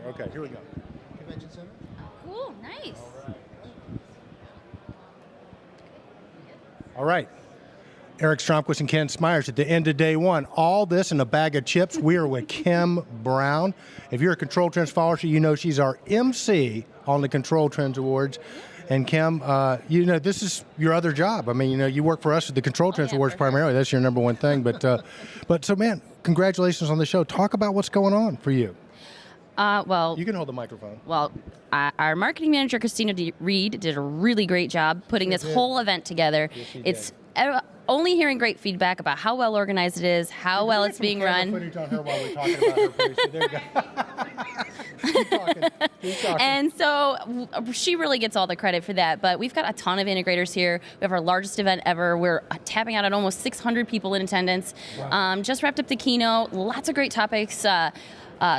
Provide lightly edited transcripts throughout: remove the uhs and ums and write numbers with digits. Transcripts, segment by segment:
Okay, here we go. Convention Center. Cool, nice. All right. Eric Stromquist and Ken Smyers at the end of day one. All this in a bag of chips. We are with Kim Brown. If you're a Control Trends follower, you know she's our MC on the Control Trends Awards. And Kim, you know, this is your other job. I mean, you know, you work for us at the Control Trends Awards primarily. That's your number one thing. But so, man, congratulations on the show. Talk about what's going on for you. Well, You can hold the microphone. Well, our marketing manager, Christina Reed, did a really great job putting this whole event togetger. It's only hearing great feedback about how well organized it is, how well it's being run. Footage on her while we're talking about her place. So there you go. Keep talking. Keep talking. And so she really gets all the credit for that. But we've got a ton of integrators here. We have our largest event ever. We're tapping out at almost 600 people in attendance. Wow. Just wrapped up the keynote. Lots of great topics.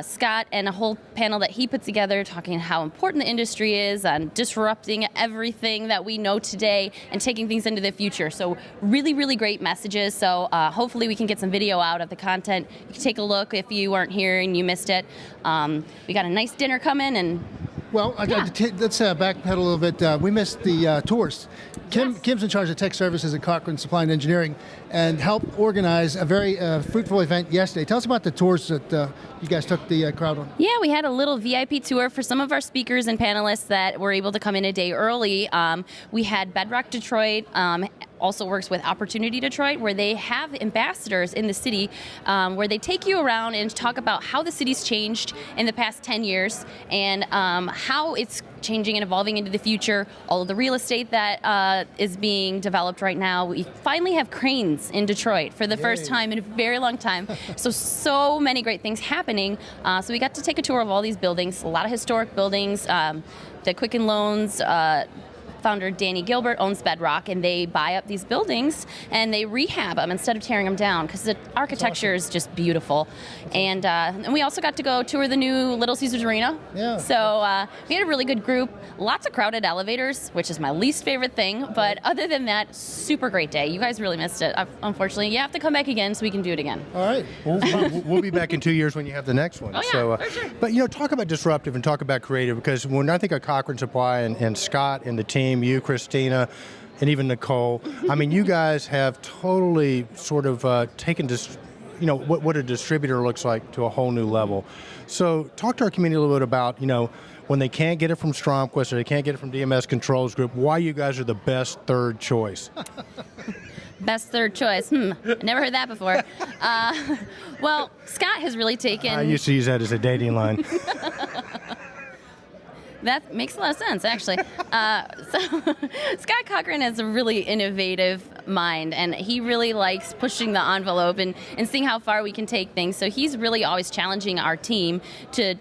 Scott and a whole panel that he put together talking how important the industry is on disrupting everything that we know today and taking things into the future. So really, really great messages. So hopefully we can get some video out of the content. You can take a look if you weren't here and you missed it. We got a nice dinner coming and Well, let's backpedal a little bit. We missed the tours. Kim's in charge of tech services at Cochrane Supply and Engineering and helped organize a very fruitful event yesterday. Tell us about the tours that you guys took the crowd on. Yeah, we had a little VIP tour for some of our speakers and panelists that were able to come in a day early. We had Bedrock Detroit, also works with Opportunity Detroit, where they have ambassadors in the city where they take you around and talk about how the city's changed in the past 10 years and how it's changing and evolving into the future, all of the real estate that is being developed right now. We finally have cranes in Detroit for the first time in a very long time. So many great things happening. So we got to take a tour of all these buildings, a lot of historic buildings. The Quicken Loans founder Danny Gilbert owns Bedrock, and they buy up these buildings and they rehab them instead of tearing them down because the architecture is just beautiful. And we also got to go tour the new Little Caesars Arena. Yeah. So we had a really good group. Lots of crowded elevators, which is my least favorite thing. But other than that, super great day. You guys really missed it. Unfortunately, you have to come back again so we can do it again. All right. We'll be back in 2 years when you have the next one. Oh, yeah, so, for sure. But, you know, talk about disruptive and talk about creative, because when I think of Cochrane Supply and Scott and the team, you, Christina, and even Nicole, I mean, you guys have totally sort of taken this, you know, what a distributor looks like to a whole new level. So talk to our community a little bit about, you know, when they can't get it from Stromquist or they can't get it from DMS Controls Group, why you guys are the best third choice. Best third choice. I never heard that before. Well, Scott has really taken... I used to use that as a dating line. That makes a lot of sense, actually. So Scott Cochrane has a really innovative mind, and he really likes pushing the envelope and seeing how far we can take things. So he's really always challenging our team to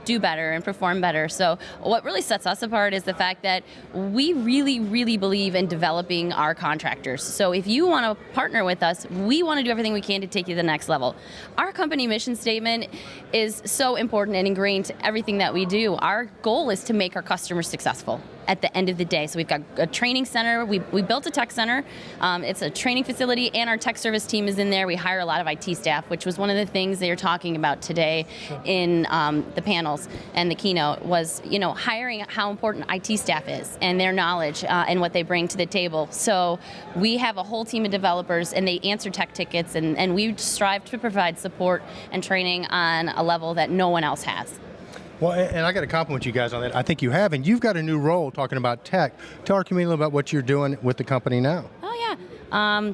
do better and perform better. So what really sets us apart is the fact that we really, really believe in developing our contractors. So if you want to partner with us, we want to do everything we can to take you to the next level. Our company mission statement is so important and ingrained to everything that we do. Our goal is to make our customers successful at the end of the day. So we've got a training center. We built a tech center. It's a training facility, and our tech service team is in there. We hire a lot of IT staff, which was one of the things they were talking about today in the panels and the keynote was, you know, hiring how important IT staff is and their knowledge and what they bring to the table. So we have a whole team of developers, and they answer tech tickets, and we strive to provide support and training on a level that no one else has. Well, and I got to compliment you guys on that. I think you have, and you've got a new role talking about tech. Tell our community about what you're doing with the company now. Oh, yeah.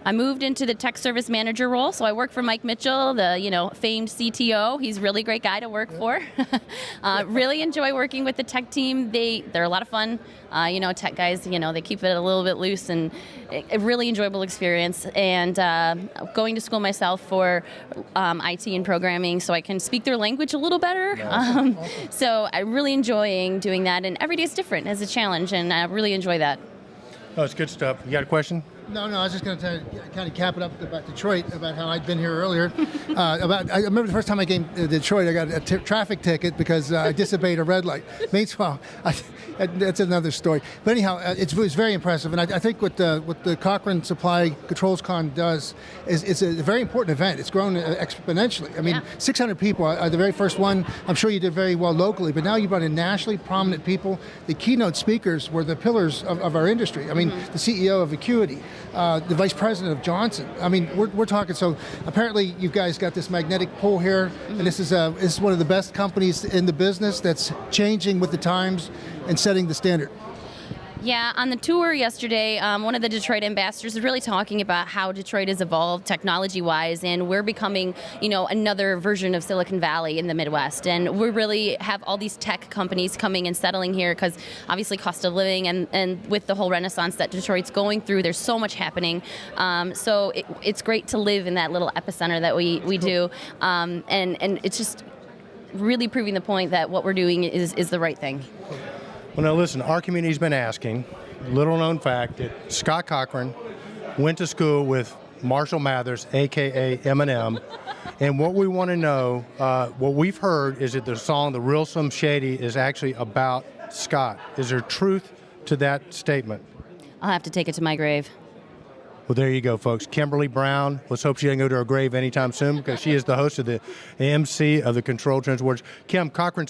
I moved into the tech service manager role, so I work for Mike Mitchell, the famed CTO. He's a really great guy to work for. Really enjoy working with the tech team. They're a lot of fun. Tech guys, they keep it a little bit loose, and a really enjoyable experience. And going to school myself for IT and programming, so I can speak their language a little better. Awesome. So I'm really enjoying doing that, and every day is different as a challenge, and I really enjoy that. Oh, it's good stuff. You got a question? No, I was just going to kind of cap it up about Detroit, about how I'd been here earlier. I remember the first time I came to Detroit, I got a traffic ticket because I disobeyed a red light. Meanwhile, that's another story. But anyhow, it was very impressive, and I think what the Cochrane Supply Controls Con does is it's a very important event. It's grown exponentially. I mean, 600 people. The very first one, I'm sure you did very well locally, but now you brought in nationally prominent people. The keynote speakers were the pillars of our industry. I mean, the CEO of Acuity, the vice president of Johnson. I mean, we're talking. So apparently, you guys got this magnetic pull here, and this is one of the best companies in the business that's changing with the times and setting the standard. Yeah, on the tour yesterday, one of the Detroit ambassadors was really talking about how Detroit has evolved technology-wise, and we're becoming, another version of Silicon Valley in the Midwest. And we really have all these tech companies coming and settling here because obviously cost of living and with the whole renaissance that Detroit's going through, there's so much happening. So it's great to live in that little epicenter that we do, and it's just really proving the point that what we're doing is the right thing. Well, now listen, our community's been asking, little known fact, that Scott Cochrane went to school with Marshall Mathers, a.k.a. Eminem, and what we want to know, what we've heard is that the song The Real Slim Shady is actually about Scott. Is there truth to that statement? I'll have to take it to my grave. Well, there you go, folks. Kimberly Brown. Let's hope she doesn't go to her grave anytime soon because she is the host of the MC of the Control Trends Awards. Kim, Cochrane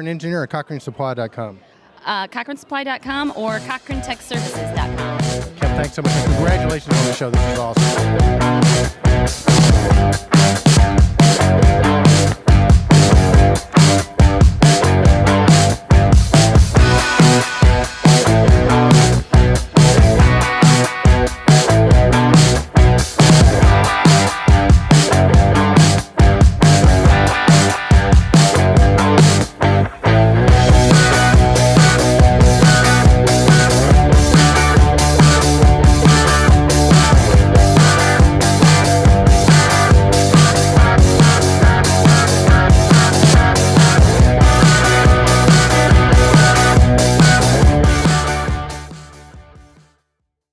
Engineer at CochraneSupply.com. CochraneSupply.com or CochraneTechServices.com. Kim, thanks so much. Congratulations on the show. This is awesome.